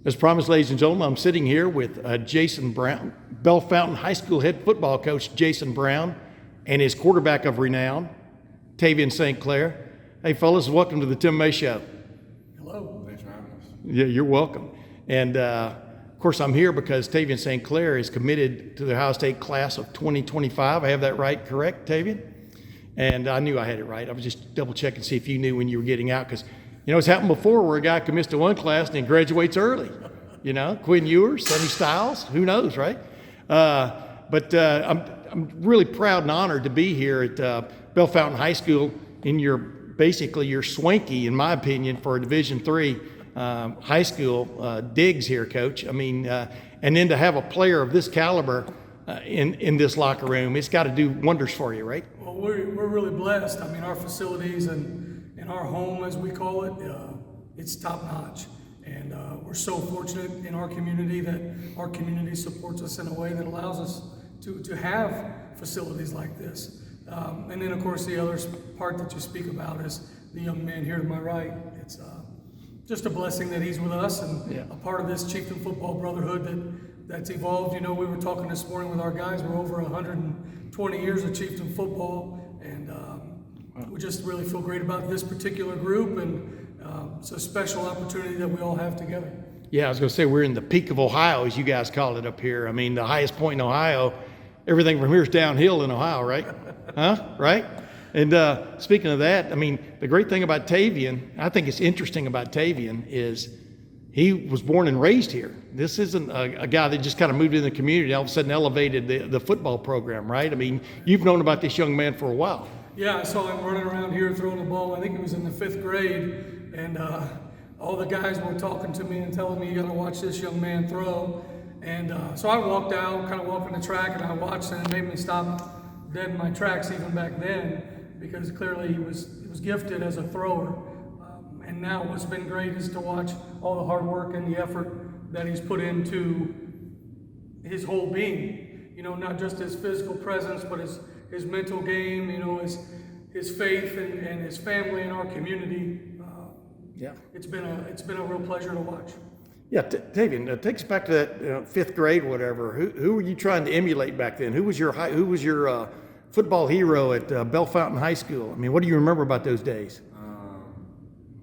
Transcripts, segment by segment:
As promised, ladies and gentlemen, I'm sitting here with Jason Brown, Bellefontaine High School head football coach Jason Brown, and his quarterback of renown, Tavien St. Clair. Hey, fellas, welcome to the Tim May Show. Hello. Thanks for having us. Yeah, you're welcome. And of course, I'm here because Tavien St. Clair is committed to the Ohio State class of 2025. I have that right, correct, Tavian? And I knew I had it right. I was just double checking to see if you knew when you were getting out, because it's happened before where a guy commits to one class and then graduates early. Quinn Ewers, Sonny Styles, who knows, right? But I'm really proud and honored to be here at Bellefontaine High School in your swanky, in my opinion, for a Division III high school digs here, Coach. And then to have a player of this caliber in this locker room, it's got to do wonders for you, right? Well, we're really blessed. Our facilities and our home, as we call it, it's top notch. And we're so fortunate in our community that our community supports us in a way that allows us to have facilities like this. And then, of course, the other part that you speak about is the young man here to my right. It's just a blessing that he's with us and a part of this Chieftain Football Brotherhood that's evolved. We were talking this morning with our guys. We're over 120 years of Chieftain football, and we just really feel great about this particular group, and it's a special opportunity that we all have together. Yeah, I was going to say we're in the peak of Ohio, as you guys call it up here. The highest point in Ohio. Everything from here is downhill in Ohio, right? Right? And speaking of that, the great thing about Tavian, I think it's interesting about Tavian, is he was born and raised here. This isn't a guy that just kind of moved in the community, all of a sudden elevated the football program, right? You've known about this young man for a while. Yeah, I saw him running around here throwing the ball. I think he was in the 5th grade, and all the guys were talking to me and telling me, you got to watch this young man throw. And so I walked out, kind of walking the track, and I watched, and it made me stop dead in my tracks even back then, because clearly he was gifted as a thrower. And now what's been great is to watch all the hard work and the effort that he's put into his whole being. Not just his physical presence, but his mental game, his faith and his family and our community. It's been a real pleasure to watch. Yeah, Tavian, take us back to that 5th grade, whatever. Who were you trying to emulate back then? Who was your football hero at Bellefontaine High School? What do you remember about those days?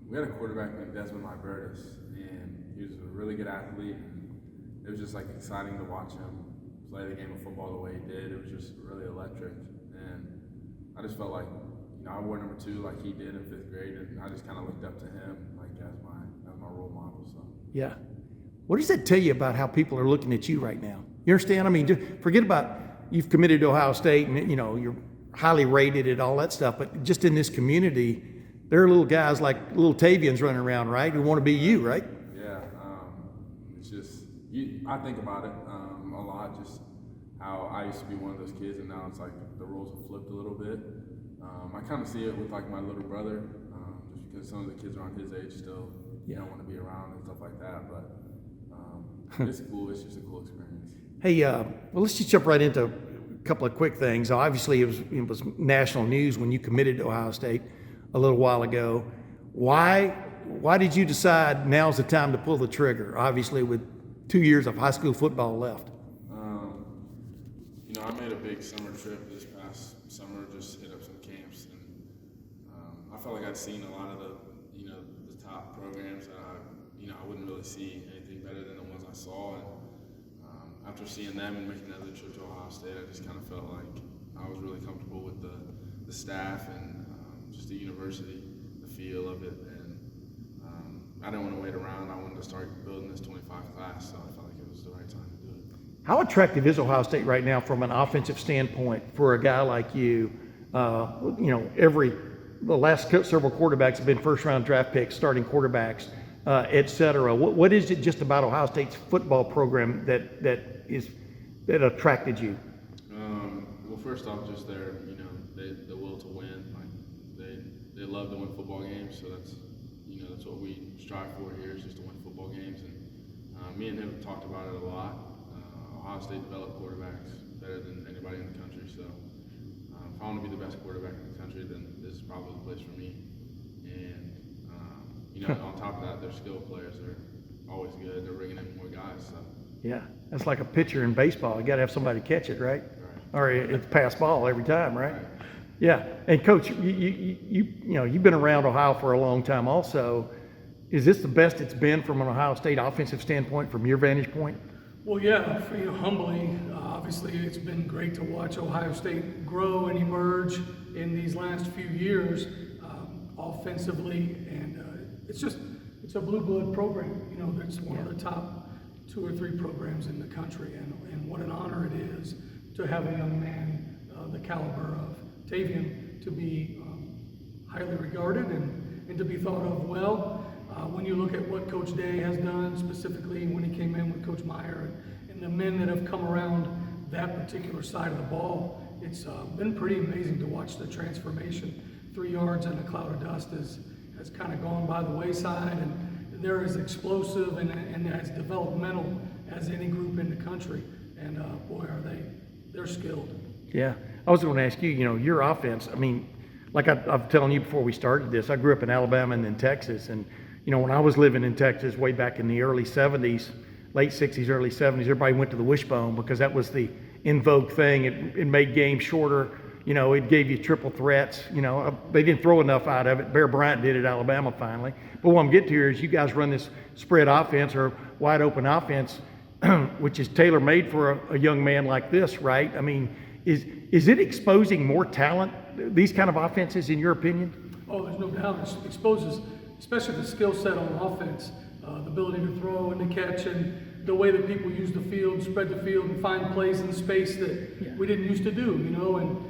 We had a quarterback named Desmond Libertus, and he was a really good athlete. And it was just exciting to watch him play the game of football the way he did. It was just really electric, and I just felt like I wore number 2 like he did in 5th grade, and I just kind of looked up to him as my role model. So yeah. What does that tell you about how people are looking at you right now? You understand? Forget about you've committed to Ohio State and you're highly rated and all that stuff, but just in this community, there are little guys like little Tavians running around, right? Who want to be you, right? Yeah. It's just I think about it a lot. Just how I used to be one of those kids, and now it's the roles have flipped a little bit. I kind of see it with my little brother, just because some of the kids around his age still don't want to be around and stuff like that. But it's cool. It's just a cool experience. Hey, well, let's just jump right into a couple of quick things. Obviously, it was national news when you committed to Ohio State a little while ago. Why did you decide now's the time to pull the trigger? Obviously, with 2 years of high school football left. I made a big summer trip this past summer, just hit up some camps, and I felt like I'd seen a lot of the top programs that I wouldn't really see anything better than the ones I saw. And after seeing them and making another trip to Ohio State, I just kind of felt like I was really comfortable with the staff and just the university, the feel of it, and I didn't want to wait around. I wanted to start building this 25 class, so I felt like it was the right time to do it. How attractive is Ohio State right now from an offensive standpoint for a guy like you? The last several quarterbacks have been first-round draft picks, starting quarterbacks, et cetera. What is it just about Ohio State's football program that attracted you? Well, first off, just their the will to win. They love to win football games, so that's what we strive for here, is just to win football games. And me and him have talked about it a lot. Ohio State developed quarterbacks better than anybody in the country, so if I want to be the best quarterback in the country, then this is probably the place for me. And on top of that, their skill players are always good. They're ringing guys. So. Yeah, that's like a pitcher in baseball. You got to have somebody catch it, right? Or it's pass ball every time, right? Yeah. And Coach, you've been around Ohio for a long time. Also, is this the best it's been from an Ohio State offensive standpoint, from your vantage point? Well, yeah, humbly, obviously it's been great to watch Ohio State grow and emerge in these last few years offensively, and it's a blue blood program. That's one of the top 2 or 3 programs in the country, and what an honor it is to have a young man the caliber of Tavian to be highly regarded and to be thought of well. When you look at what Coach Day has done, specifically when he came in with Coach Meyer and the men that have come around that particular side of the ball, it's been pretty amazing to watch the transformation. 3 yards in a cloud of dust has kind of gone by the wayside, and they're as explosive and as developmental as any group in the country. And boy, they're skilled. Yeah. I was going to ask you, your offense, I mean, like I'm telling you before we started this, I grew up in Alabama and then Texas. And, when I was living in Texas way back in the early 70s, late 60s, early 70s, everybody went to the wishbone because that was the in vogue thing. It made games shorter. It gave you triple threats. They didn't throw enough out of it. Bear Bryant did at Alabama finally. But what I'm getting to here is you guys run this spread offense or wide open offense, which is tailor-made for a young man like this, right? I mean, is it exposing more talent, these kind of offenses, in your opinion? Oh, there's no doubt. It exposes, especially the skill set on offense, the ability to throw and to catch, and the way that people use the field, spread the field, and find plays in space that we didn't used to do, And,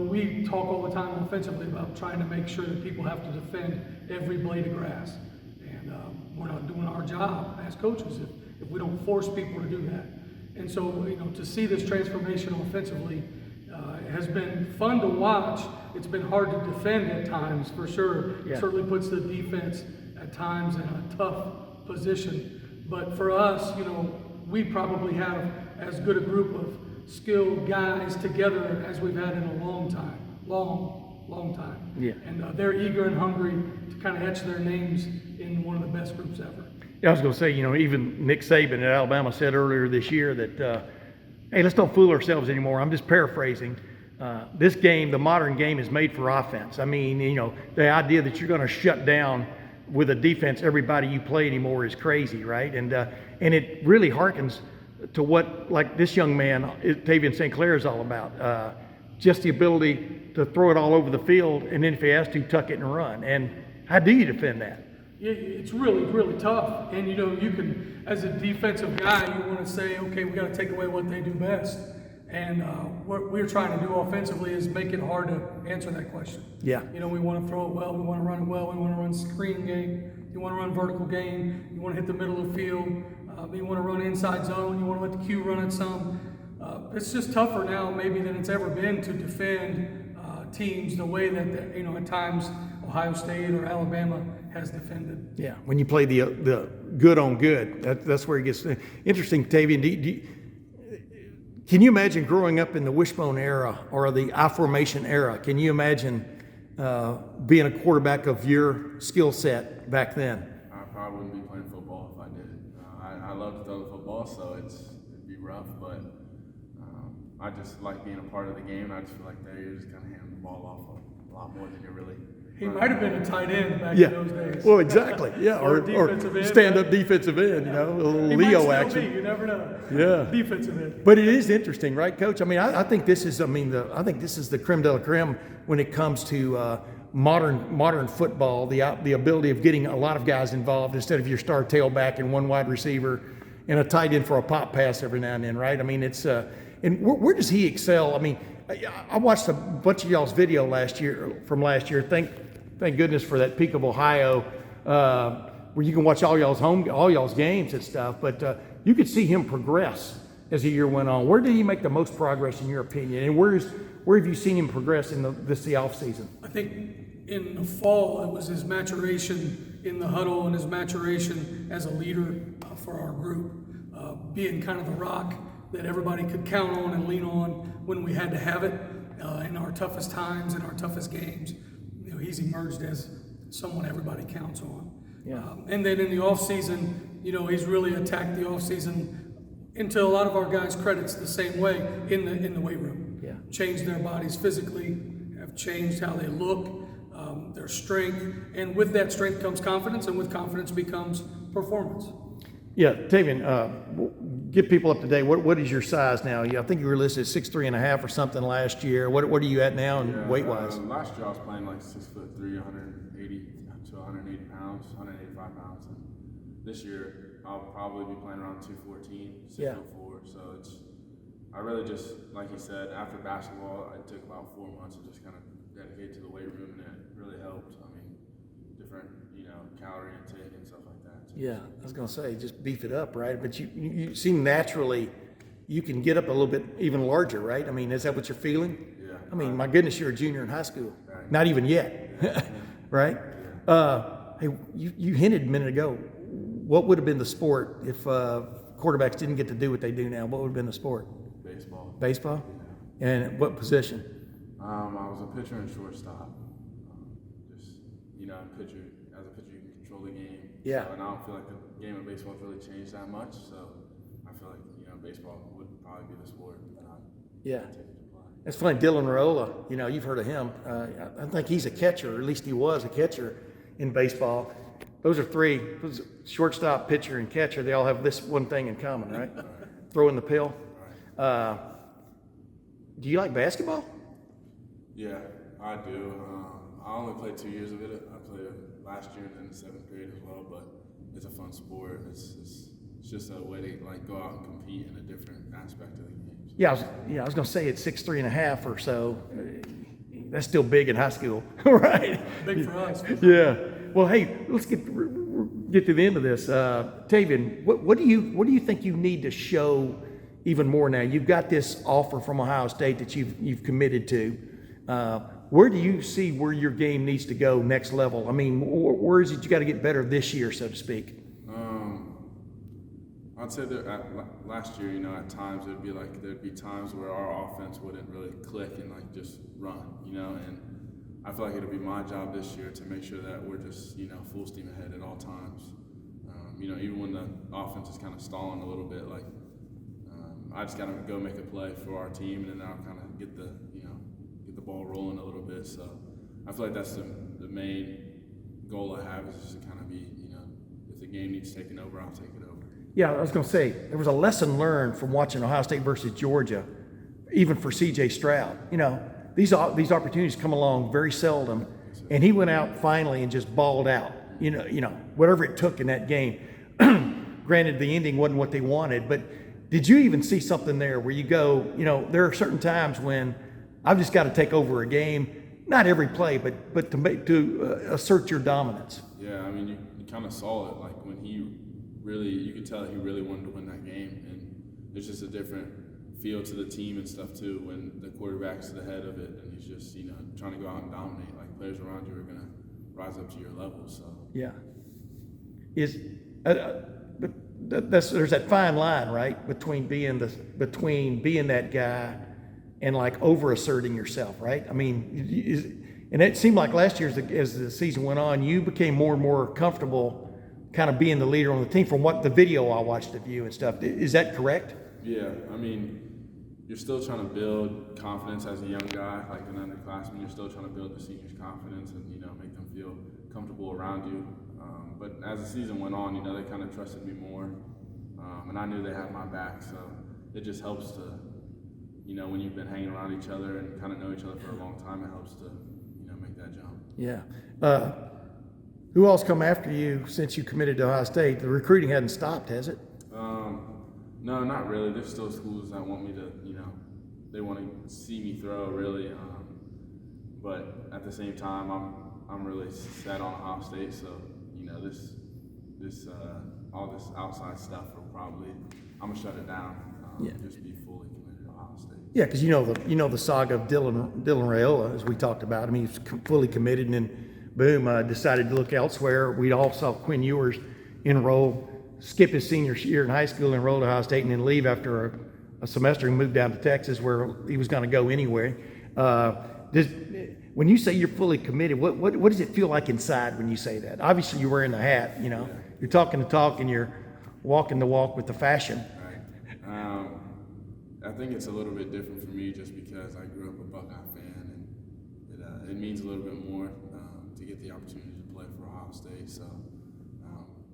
we talk all the time offensively about trying to make sure that people have to defend every blade of grass. And we're not doing our job as coaches if we don't force people to do that. And so, to see this transformation offensively has been fun to watch. It's been hard to defend at times, for sure. Yeah. It certainly puts the defense at times in a tough position. But for us, we probably have as good a group of skilled guys together as we've had in a long time. Long time. Yeah. And they're eager and hungry to kind of etch their names in one of the best groups ever. Yeah, I was going to say, even Nick Saban at Alabama said earlier this year that, hey, let's don't fool ourselves anymore. I'm just paraphrasing. This game, the modern game, is made for offense. I mean, the idea that you're going to shut down with a defense everybody you play anymore is crazy, right? And it really harkens to what, like this young man, Tavien St. Clair, is all about. Just the ability to throw it all over the field, and then if he has to, tuck it and run. And how do you defend that? Yeah, it's really, really tough. And, you can, as a defensive guy, you want to say, okay, we got to take away what they do best. And what we're trying to do offensively is make it hard to answer that question. Yeah. We want to throw it well, we want to run it well, we want to run screen game, you want to run vertical game, you want to hit the middle of the field, you want to run inside zone, you want to let the Q run it some. It's just tougher now maybe than it's ever been to defend teams the way that, at times Ohio State or Alabama has defended. Yeah, when you play the good on good, that's where it gets interesting. Tavian, can you imagine growing up in the wishbone era or the I formation era? Can you imagine being a quarterback of your skill set back then? I probably wouldn't be playing football if I did. I love to throw the football, so it'd be rough, but I just like being a part of the game. I just feel like you're just kind of handing the ball off a lot more than you're really. He might have been a tight end back in those days. Well, exactly. Yeah, or stand-up defensive end. A little Leo action. You never know. Yeah, defensive end. But it is interesting, right, Coach? I mean, I think this is. I think this is the creme de la creme when it comes to modern football. The ability of getting a lot of guys involved instead of your star tailback and one wide receiver and a tight end for a pop pass every now and then, right? I mean, it's and where does he excel? I mean, I watched a bunch of y'all's video last year. Thank goodness for that Peak of Ohio, where you can watch all y'all's games and stuff. But you could see him progress as the year went on. Where did he make the most progress in your opinion? And where have you seen him progress in the off season? I think in the fall it was his maturation in the huddle and his maturation as a leader for our group, being kind of the rock that everybody could count on and lean on when we had to have it in our toughest times and our toughest games. He's emerged as someone everybody counts on. Yeah. And then in the off season, you know, he's really attacked the offseason into a lot of our guys' credits the same way in the weight room. Yeah. Changed their bodies physically, have changed how they look, their strength, and with that strength comes confidence, and with confidence becomes performance. Yeah, Tavian, get people up to date. What is your size now? I think you were listed 6'3.5" or something last year. What are you at now weight wise? Last year I was playing like 6'3", 180 to 180 pounds, 185 pounds. And this year I'll probably be playing around 214, 604. So I really just, like you said, after basketball, it took about 4 months to just kind of dedicate to the weight room, and it really helped. I mean, different, calorie intake and stuff like that. Yeah, I was gonna say, just beef it up, right? But you seem naturally, you can get up a little bit even larger, right? I mean, is that what you're feeling? Yeah. I mean, my goodness, you're a junior in high school. Right. Not even yet, right? Yeah. Hey, you hinted a minute ago, what would have been the sport if quarterbacks didn't get to do what they do now? What would have been the sport? Baseball. Baseball? Yeah. And what position? I was a pitcher and shortstop. Pitcher, as a pitcher, you can control the game. Yeah. So, and I don't feel like the game of baseball has really changed that much. So I feel like, baseball would probably be the sport that I'd take to play. It's funny, Raila, you've heard of him. I think he's a catcher, or at least he was a catcher in baseball. Those are three, shortstop, pitcher, and catcher. They all have this one thing in common, right? Throwing the pill. Right. Do you like basketball? Yeah, I do. I only played 2 years of it. I played it last year and then the 7th grade as well, but it's a fun sport. It's just a way to go out and compete in a different aspect of the game. Yeah, I was gonna say it's 6'3.5" or so. That's still big in high school, right? Big for us. Yeah. Well, hey, let's get to the end of this. Tavian, what do you think you need to show even more now? You've got this offer from Ohio State that you've committed to. Where do you see where your game needs to go next level? I mean, where is it you got to get better this year, so to speak? I'd say that last year, at times there'd be times where our offense wouldn't really click and just run, and I feel like it'll be my job this year to make sure that we're just, full steam ahead at all times. Even when the offense is kind of stalling a little bit, I just got to go make a play for our team, and then I'll kind of get the ball rolling a little bit. So I feel like that's the main goal I have, is just to kind of be, if the game needs taken over, I'll take it over. Yeah, I was going to say, there was a lesson learned from watching Ohio State versus Georgia, even for C.J. Stroud. These opportunities come along very seldom, and he went out finally and just balled out. Whatever it took in that game. Granted, the ending wasn't what they wanted, but did you even see something there where you go, there are certain times when I've just got to take over a game, not every play, but to assert your dominance. Yeah, I mean, you kind of saw it, when you could tell he really wanted to win that game, and there's just a different feel to the team and stuff too when the quarterback's the head of it, and he's just trying to go out and dominate. Players around you are going to rise up to your level. So yeah, there's that fine line, right, between being that guy and over asserting yourself, right? I mean, and it seemed like last year as the season went on, you became more and more comfortable kind of being the leader on the team from what the video I watched of you and stuff. Is that correct? Yeah, I mean, you're still trying to build confidence as a young guy, like an underclassman. You're still trying to build the seniors' confidence and, make them feel comfortable around you. But as the season went on, they kind of trusted me more. And I knew they had my back. So it just helps to, when you've been hanging around each other and kind of know each other for a long time, it helps to, make that jump. Yeah. Who else come after you since you committed to Ohio State? The recruiting hadn't stopped, has it? No, not really. There's still schools that want me to, they want to see me throw, really. But at the same time, I'm really set on Ohio State. So, all this outside stuff will probably, I'm gonna shut it down. Just be fully committed to Ohio State. Yeah, because the saga of Dylan Raila, as we talked about. I mean, he's fully committed, and then boom, decided to look elsewhere. We all saw Quinn Ewers enroll, skip his senior year in high school, enroll at Ohio State, and then leave after a semester and move down to Texas, where he was going to go anyway. When you say you're fully committed, what does it feel like inside when you say that? Obviously, you're wearing the hat. You're talking the talk, and you're walking the walk with the fashion. Right. I think it's a little bit different for me just because I grew up a Buckeye fan, and it means a little bit more to get the opportunity to play for Ohio State. So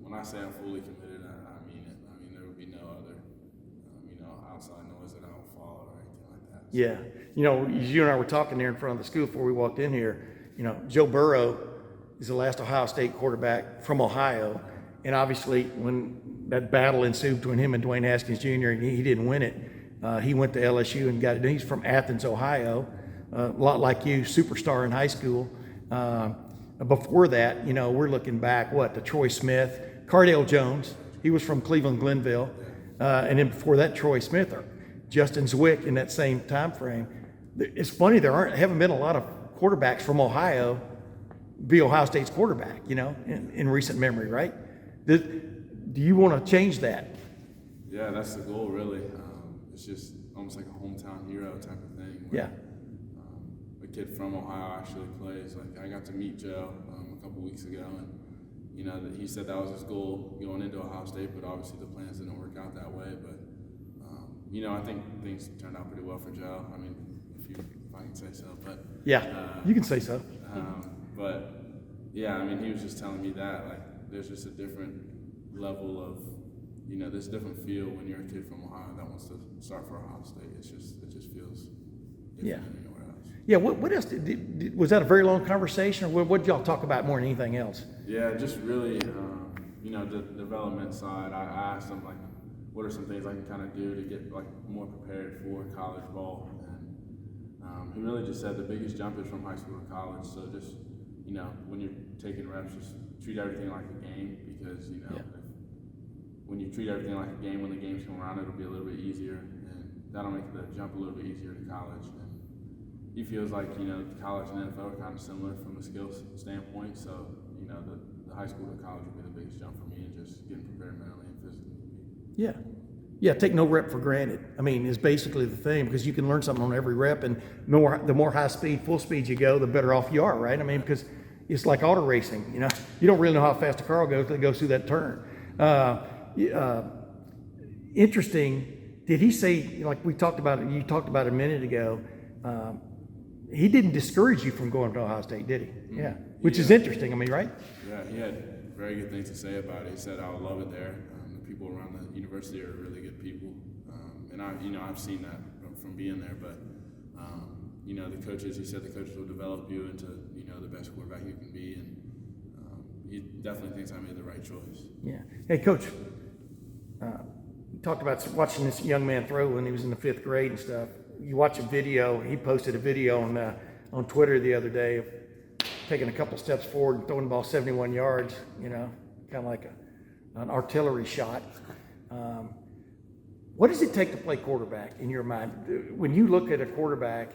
when I say I'm fully committed, I mean it. I mean, there would be no other, outside noise that I will follow or anything like that. So. Yeah. You and I were talking there in front of the school before we walked in here. Joe Burrow is the last Ohio State quarterback from Ohio. And obviously, when that battle ensued between him and Dwayne Haskins Jr., and he didn't win it, he went to LSU and got it. He's from Athens, Ohio, a lot like you, superstar in high school. Before that, we're looking back, to Troy Smith, Cardale Jones. He was from Cleveland, Glenville. And then before that, Troy Smith, or Justin Zwick in that same time frame. It's funny, haven't been a lot of quarterbacks from Ohio be Ohio State's quarterback, in recent memory, right? Do you want to change that? Yeah, that's the goal, really. It's just almost like a hometown hero type of thing. Yeah. A kid from Ohio actually plays. Like, I got to meet Joe a couple weeks ago, and he said that was his goal going into Ohio State, but obviously the plans didn't work out that way. But I think things turned out pretty well for Joe. I mean, if I can say so. But yeah, you can say so. But yeah, I mean, he was just telling me that there's just a different level of there's a different feel when you're a kid from Ohio that wants to start for Ohio State. It just feels different than anywhere else. Yeah, what else? Was that a very long conversation, or what did y'all talk about more than anything else? Yeah, just really, the development side. I asked him, what are some things I can kind of do to get, more prepared for college ball? And he really just said the biggest jump is from high school to college. So just, when you're taking reps, just treat everything like a game, because, when you treat everything like a game, when the games come around, it'll be a little bit easier, and that'll make the jump a little bit easier to college. And he feels like, college and NFL are kind of similar from a skills standpoint. So, the high school to college would be the biggest jump for me, and just getting prepared mentally and physically. Yeah. Yeah, take no rep for granted. I mean, is basically the thing, because you can learn something on every rep, and the more high speed, full speed you go, the better off you are, right? I mean, because it's like auto racing, you don't really know how fast a car goes until it goes through that turn. Interesting. Did he say, like you talked about it a minute ago, he didn't discourage you from going to Ohio State, did he? Mm-hmm. Yeah, which is interesting. I mean, right? Yeah, he had very good things to say about it. He said, I would love it there. The people around the university are really good people. And I've seen that from being there, but the coaches, he said the coaches will develop you into, the best quarterback you can be. And he definitely thinks I made the right choice. Yeah. Hey, Coach, you talked about watching this young man throw when he was in the 5th grade and stuff. You watch a video, he posted a video on Twitter the other day of taking a couple steps forward and throwing the ball 71 yards, kind of like an artillery shot. What does it take to play quarterback in your mind? When you look at a quarterback,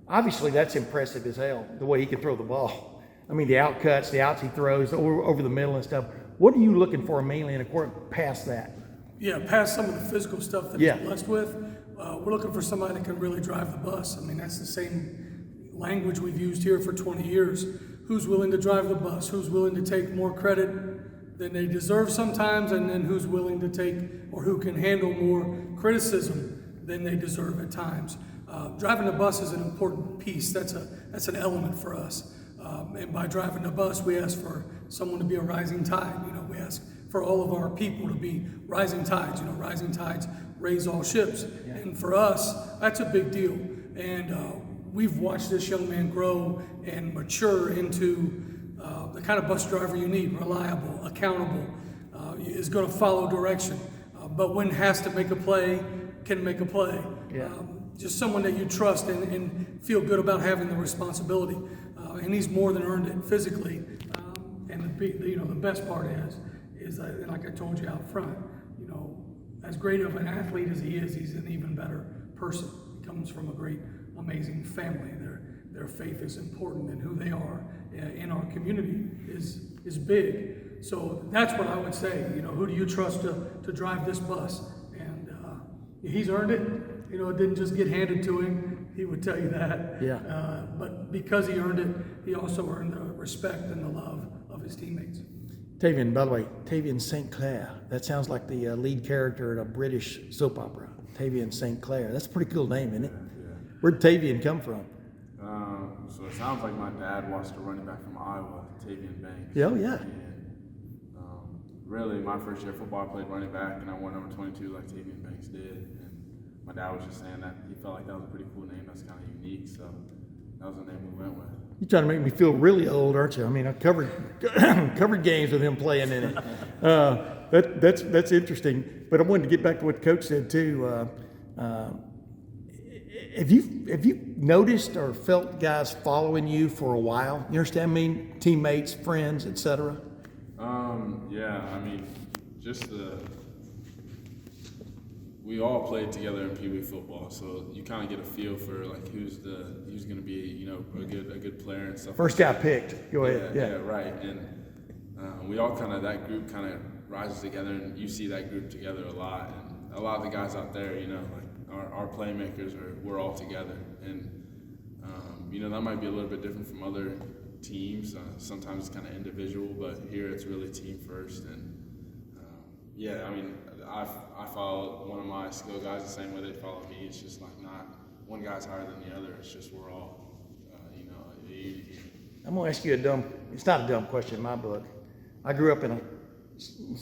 obviously that's impressive as hell, the way he can throw the ball. I mean, the outcuts, the outs he throws over the middle and stuff. What are you looking for mainly in a quarterback past that? Yeah, past some of the physical stuff that he's blessed with, we're looking for somebody that can really drive the bus. I mean, that's the same language we've used here for 20 years. Who's willing to drive the bus? Who's willing to take more credit than they deserve sometimes, and then who's willing to take, or who can handle more criticism than they deserve at times. Driving the bus is an important piece. That's an element for us. And by driving the bus, we ask for someone to be a rising tide. We ask for all of our people to be rising tides. Rising tides raise all ships. Yeah. And for us, that's a big deal. And we've watched this young man grow and mature into the kind of bus driver you need: reliable, accountable, is going to follow direction, but when has to make a play, can make a play. Yeah. Just someone that you trust and feel good about having the responsibility. And he's more than earned it physically. And the best part is like I told you out front, as great of an athlete as he is, he's an even better person. He comes from a great, amazing family. Their faith is important, and who they are in our community is big. So that's what I would say. Who do you trust to drive this bus? And he's earned it. It didn't just get handed to him. He would tell you that. Yeah. But because he earned it, he also earned the respect and the love of his teammates. Tavien, by the way, Tavien St. Clair. That sounds like the lead character in a British soap opera. Tavien St. Clair. That's a pretty cool name, isn't it? Yeah. Where'd Tavian come from? So it sounds like my dad watched a running back from Iowa, Tavian St. Yeah, oh, yeah. And really, my first year of football, I played running back, and I wore number 22 like Tavian Banks did. And my dad was just saying that he felt like that was a pretty cool name. That's kind of unique, so that was the name we went with. You're trying to make me feel really old, aren't you? I mean, I covered covered games with him playing in it. That's interesting. But I wanted to get back to what Coach said too. Have you noticed or felt guys following you for a while? You understand? I mean, teammates, friends, etc. Yeah. I mean, we all played together in Pee Wee football, so you kind of get a feel for like who's going to be a good player and stuff. First guy picked. Go ahead. Yeah, right. And we all that group kind of rises together, and you see that group together a lot. And a lot of the guys out there, like our playmakers we're all together, and that might be a little bit different from other teams. Sometimes it's kind of individual, but here it's really team first. And yeah, I mean, I follow one of my skill guys the same way they follow me. It's just like not one guy's higher than the other. It's just we're all, a unity. I'm gonna ask you it's not a dumb question in my book. I grew up in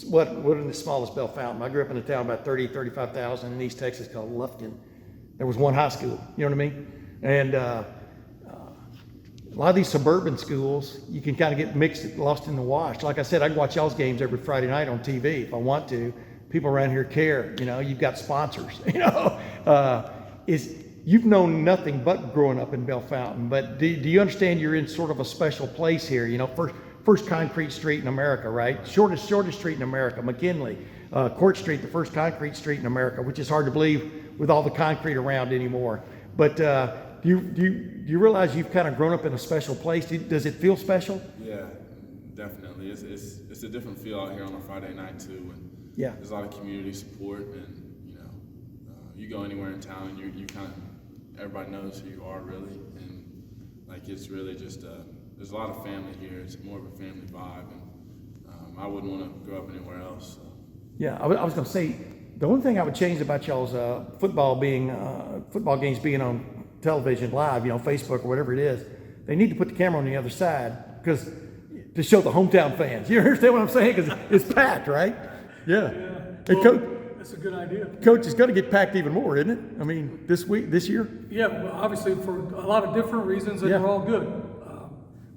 wasn't the smallest Bellefontaine. I grew up in a town about 35,000 in East Texas called Lufkin. There was one high school, you know what I mean? And a lot of these suburban schools, you can kind of get mixed, lost in the wash. Like I said, I can watch y'all's games every Friday night on TV if I want to. People around here care, you've got sponsors, you've known nothing but growing up in Bellefontaine, but do you understand you're in sort of a special place here? First concrete street in America, right? Shortest street in America, McKinley. Court Street, the first concrete street in America, which is hard to believe with all the concrete around anymore. But do you realize you've kind of grown up in a special place? Does it feel special? Yeah, definitely. It's a different feel out here on a Friday night too. And yeah, there's a lot of community support, and you go anywhere in town, you kind of everybody knows who you are really, and like it's really just there's a lot of family here. It's more of a family vibe, and I wouldn't want to grow up anywhere else. So. Yeah, I was going to say the only thing I would change about y'all's football games being on television live, Facebook or whatever it is, they need to put the camera on the other side because to show the hometown fans. You understand what I'm saying? Because it's packed, right? Yeah. Well, Coach, that's a good idea. Coach, it's going to get packed even more, isn't it? I mean, this year? Yeah, well, obviously for a lot of different reasons, and Yeah. they're all good.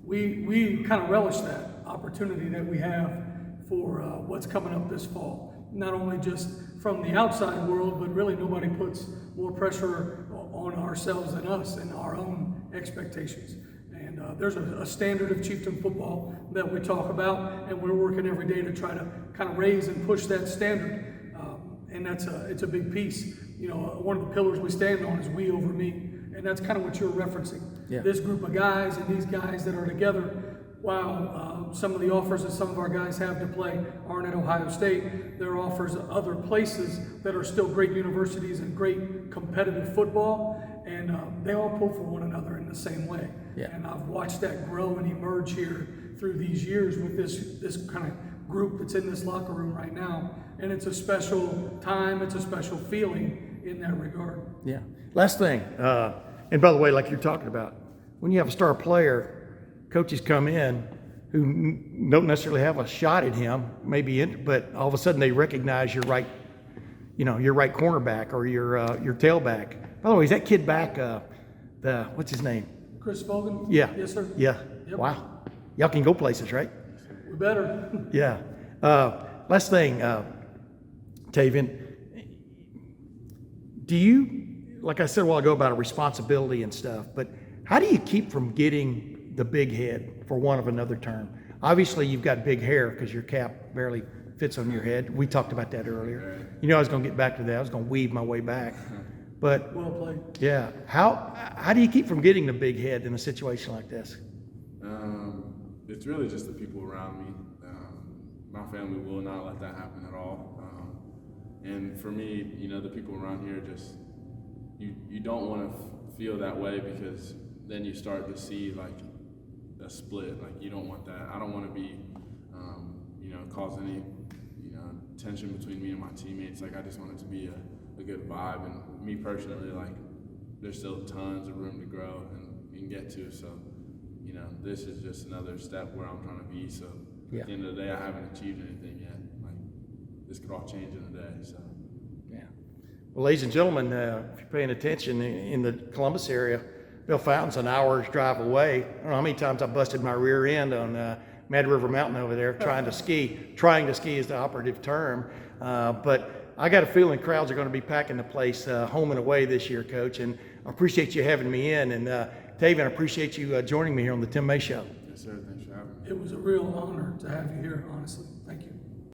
We kind of relish that opportunity that we have for what's coming up this fall. Not only just from the outside world, but really nobody puts more pressure on ourselves than us and our own expectations. And there's a standard of Chieftain football that we talk about, and we're working every day to try to kind of raise and push that standard. And it's a big piece. One of the pillars we stand on is we over me. And that's kind of what you're referencing. Yeah. This group of guys and these guys that are together, while some of the offers that some of our guys have to play aren't at Ohio State, there are offers at other places that are still great universities and great competitive football, and they all pull for one another in the same way. Yeah. And I've watched that grow and emerge here through these years with this kind of group that's in this locker room right now, and it's a special time, it's a special feeling in that regard. Yeah. Last thing, and by the way, like you're talking about, when you have a star player, coaches come in who don't necessarily have a shot at him, but all of a sudden they recognize your right cornerback or your tailback. By the way, is that kid back? What's his name? Chris Fogan? Yeah. Yes, sir. Yeah. Yep. Wow. Y'all can go places, right? We better. Yeah. Last thing, Tavian, do you, like I said a while ago about a responsibility and stuff, but how do you keep from getting the big head, for want of another term? Obviously, you've got big hair because your cap barely fits on your head. We talked about that earlier. I was going to get back to that. I was going to weave my way back. But Well played. yeah, how do you keep from getting the big head in a situation like this? It's really just the people around me. My family will not let that happen at all. And for me, the people around here just, you don't want to feel that way because then you start to see like a split. Like you don't want that. I don't want to be, cause any, tension between me and my teammates. Like, I just want it to be a good vibe. And me personally, like, there's still tons of room to grow and get to. So, this is just another step where I'm trying to be. So at the end of the day, I haven't achieved anything yet. Like, this could all change in a day. So. Yeah. Well, ladies and gentlemen, if you're paying attention in the Columbus area, Bellefontaine's an hour's drive away. I don't know how many times I busted my rear end on Mad River Mountain over there trying to ski. Trying to ski is the operative term. But I got a feeling crowds are going to be packing the place home and away this year, Coach. And I appreciate you having me in. And Tavian, I appreciate you joining me here on the Tim May Show. Yes, sir. Thanks for having me. It was a real honor to have you here, honestly.